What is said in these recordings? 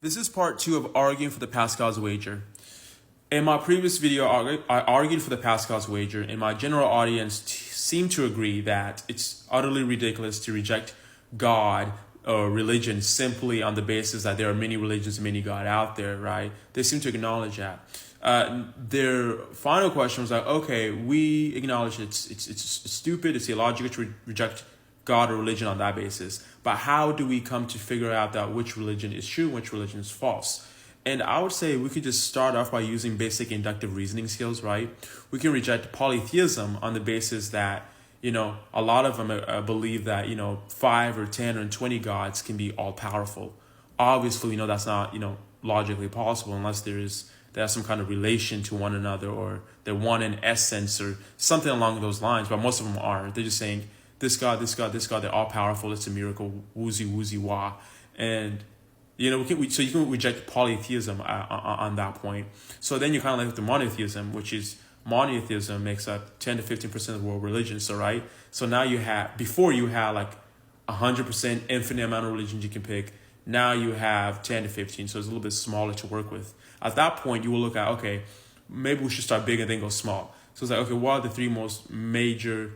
This is part 2 of arguing for the Pascal's wager. In my previous video, I argued for the Pascal's wager, and my general audience seemed to agree that it's utterly ridiculous to reject God or religion simply on the basis that there are many religions and many God out there, right? They seem to acknowledge that. Their final question was like, okay, we acknowledge it's stupid, it's illogical to reject God or religion on that basis. But how do we come to figure out that which religion is true, which religion is false? And I would say we could just start off by using basic inductive reasoning skills, right? We can reject polytheism on the basis that, a lot of them believe that, 5 or 10 or 20 gods can be all powerful. Obviously, we know that's not, logically possible unless there's some kind of relation to one another, or they're one in essence or something along those lines. But most of them aren't. They're just saying, this God, this God, this God, they're all powerful. It's a miracle, woozy, wah. And, so you can reject polytheism on that point. So then you kind of left with the monotheism, which is monotheism makes up 10 to 15% of world religions. So, right. So now before you had like 100% infinite amount of religions you can pick. Now you have 10 to 15. So it's a little bit smaller to work with. At that point, you will look at, okay, maybe we should start big and then go small. So it's like, okay, what are the three most major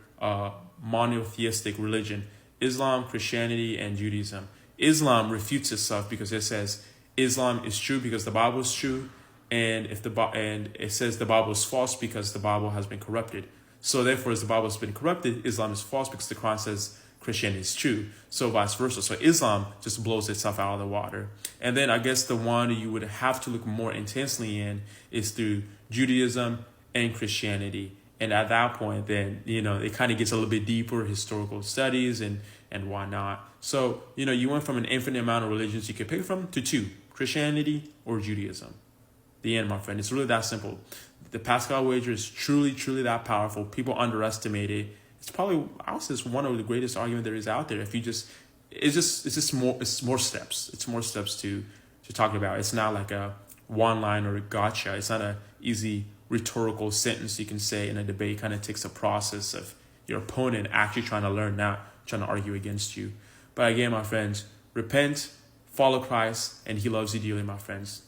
monotheistic religion? Islam, Christianity, and Judaism. Islam refutes itself because it says Islam is true because the Bible is true, and it says the Bible is false because the Bible has been corrupted. So therefore, as the Bible has been corrupted, Islam is false because the Quran says Christianity is true. So vice versa. So Islam just blows itself out of the water. And then I guess the one you would have to look more intensely in is through Judaism and Christianity. And at that point, then, it kind of gets a little bit deeper, historical studies and whatnot. So, you went from an infinite amount of religions you could pick from to two, Christianity or Judaism. The end, my friend. It's really that simple. The Pascal wager is truly, truly that powerful. People underestimate it. It's probably, I would say, it's one of the greatest arguments there is out there. It's more steps. It's more steps to talk about. It's not like a one line or a gotcha. It's not an easy rhetorical sentence you can say in a debate. It kind of takes a process of your opponent actually trying to learn, not trying to argue against you. But again, my friends, repent, follow Christ, and he loves you dearly, my friends.